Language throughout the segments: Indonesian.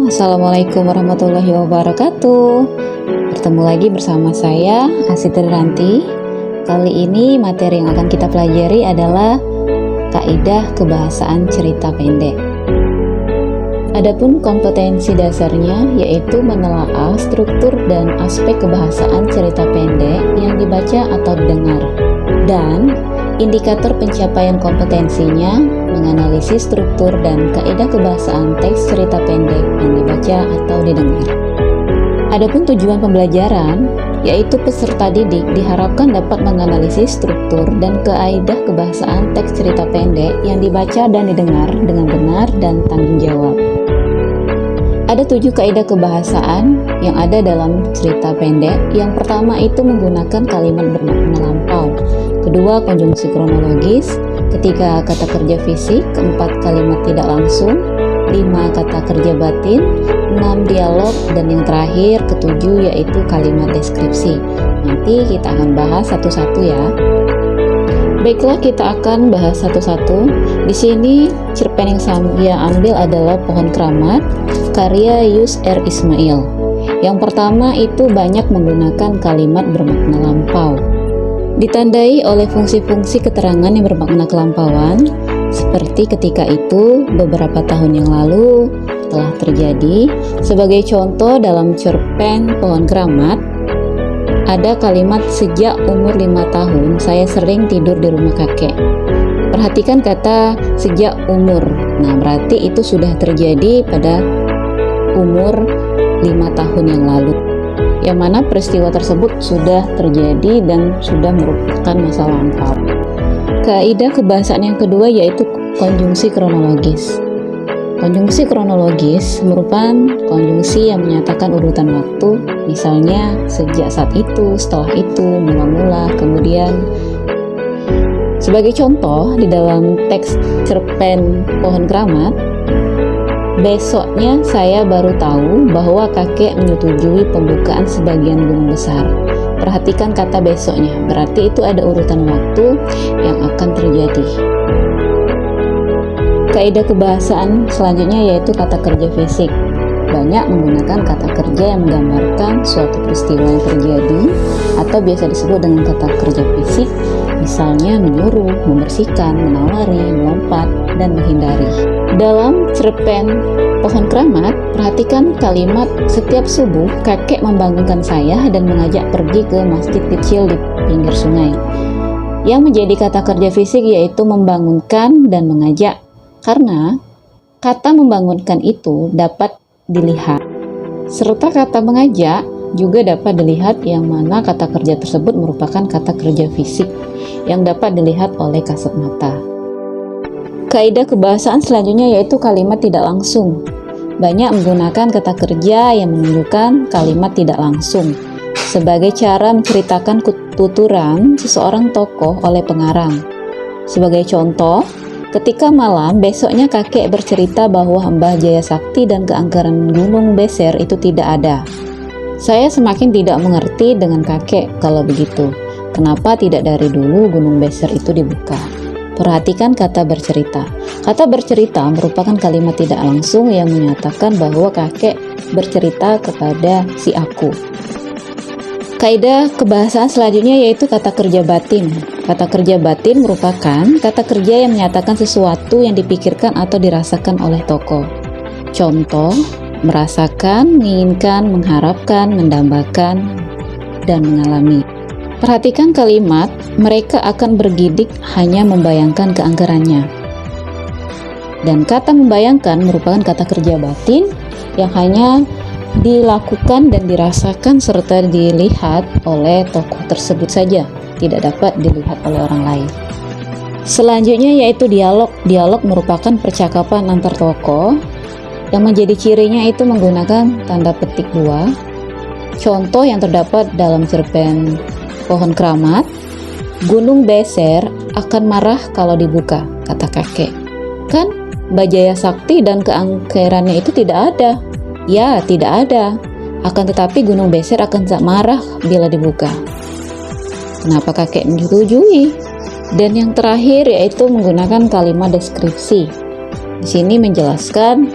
Assalamualaikum warahmatullahi wabarakatuh. Bertemu lagi bersama saya, Asitri Ranti. Kali ini materi yang akan kita pelajari adalah kaidah kebahasaan cerita pendek. Adapun kompetensi dasarnya yaitu menelaah struktur dan aspek kebahasaan cerita pendek yang dibaca atau didengar, dan indikator pencapaian kompetensinya menganalisis struktur dan kaidah kebahasaan teks cerita pendek yang dibaca atau didengar. Adapun tujuan pembelajaran, yaitu peserta didik diharapkan dapat menganalisis struktur dan kaidah kebahasaan teks cerita pendek yang dibaca dan didengar dengan benar dan tanggung jawab. Ada 7 kaidah kebahasaan yang ada dalam cerita pendek. Yang pertama itu menggunakan kalimat bermakna lampau, kedua konjungsi kronologis, ketiga kata kerja fisik, keempat kalimat tidak langsung, 5 kata kerja batin, 6 dialog, dan yang terakhir ketujuh yaitu kalimat deskripsi. Nanti kita akan bahas satu-satu ya. Baiklah, kita akan bahas satu-satu. Di sini cerpen yang saya ambil adalah Pohon Keramat karya Yus R. Ismail. Yang pertama itu banyak menggunakan kalimat bermakna lampau. Ditandai oleh fungsi-fungsi keterangan yang bermakna kelampauan, seperti ketika itu, beberapa tahun yang lalu, telah terjadi. Sebagai contoh dalam cerpen Pohon Keramat, ada kalimat sejak umur 5 tahun saya sering tidur di rumah kakek. Perhatikan kata sejak umur. Nah, berarti itu sudah terjadi pada umur 5 tahun yang lalu, yang mana peristiwa tersebut sudah terjadi dan sudah merupakan masa lampau. Kaidah kebahasaan yang kedua yaitu konjungsi kronologis. Konjungsi kronologis merupakan konjungsi yang menyatakan urutan waktu, misalnya sejak saat itu, setelah itu, mula-mula, kemudian. Sebagai contoh, di dalam teks cerpen Pohon Keramat, besoknya saya baru tahu bahwa kakek menyetujui pembukaan sebagian gunung besar. Perhatikan kata besoknya, berarti itu ada urutan waktu yang akan terjadi. Kaidah kebahasaan selanjutnya yaitu kata kerja fisik. Banyak menggunakan kata kerja yang menggambarkan suatu peristiwa yang terjadi atau biasa disebut dengan kata kerja fisik, misalnya menyuruh, membersihkan, menawari, melompat, dan menghindari. Dalam cerpen Pohon Keramat, perhatikan kalimat setiap subuh kakek membangunkan saya dan mengajak pergi ke masjid kecil di pinggir sungai. Yang menjadi kata kerja fisik yaitu membangunkan dan mengajak, karena kata membangunkan itu dapat dilihat, serta kata mengajak juga dapat dilihat, yang mana kata kerja tersebut merupakan kata kerja fisik yang dapat dilihat oleh kasat mata. Kaidah kebahasaan selanjutnya yaitu kalimat tidak langsung. Banyak menggunakan kata kerja yang menunjukkan kalimat tidak langsung sebagai cara menceritakan tuturan seseorang tokoh oleh pengarang. Sebagai contoh, ketika malam besoknya kakek bercerita bahwa Mbah Jaya Sakti dan keangkeran Gunung Beser itu tidak ada. Saya semakin tidak mengerti dengan kakek kalau begitu. Kenapa tidak dari dulu Gunung Beser itu dibuka? Perhatikan kata bercerita. Kata bercerita merupakan kalimat tidak langsung yang menyatakan bahwa kakek bercerita kepada si aku. Kaidah kebahasaan selanjutnya yaitu kata kerja batin. Kata kerja batin merupakan kata kerja yang menyatakan sesuatu yang dipikirkan atau dirasakan oleh tokoh. Contoh, merasakan, menginginkan, mengharapkan, mendambakan, dan mengalami. Perhatikan kalimat, mereka akan bergidik hanya membayangkan keangkerannya. Dan kata membayangkan merupakan kata kerja batin yang hanya dilakukan dan dirasakan serta dilihat oleh tokoh tersebut saja, tidak dapat dilihat oleh orang lain. Selanjutnya yaitu dialog. Dialog merupakan percakapan antar tokoh yang menjadi cirinya itu menggunakan tanda petik 2. Contoh yang terdapat dalam cerpen Pohon Keramat, Gunung Beser akan marah kalau dibuka, kata kakek. Kan Mbah Jaya Sakti dan keangkerannya itu tidak ada. Ya, tidak ada. Akan tetapi Gunung Beser akan marah bila dibuka. Kenapa kakek menyetujui? Dan yang terakhir yaitu menggunakan kalimat deskripsi. Di sini menjelaskan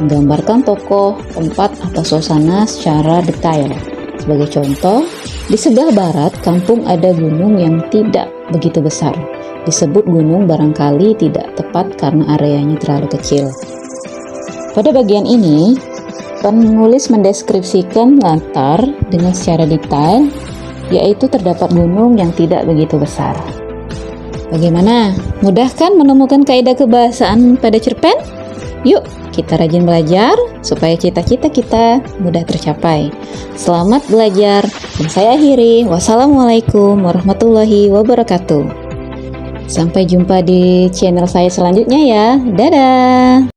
menggambarkan tokoh, tempat, atau suasana secara detail. Sebagai contoh, di sebelah barat kampung ada gunung yang tidak begitu besar. Disebut gunung barangkali tidak tepat karena areanya terlalu kecil. Pada bagian ini, penulis mendeskripsikan latar dengan secara detail, yaitu terdapat gunung yang tidak begitu besar. Bagaimana? Mudah kan menemukan kaidah kebahasaan pada cerpen? Yuk, kita rajin belajar supaya cita-cita kita mudah tercapai. Selamat belajar, dan saya akhiri. Wassalamualaikum warahmatullahi wabarakatuh. Sampai jumpa di channel saya selanjutnya ya. Dadah!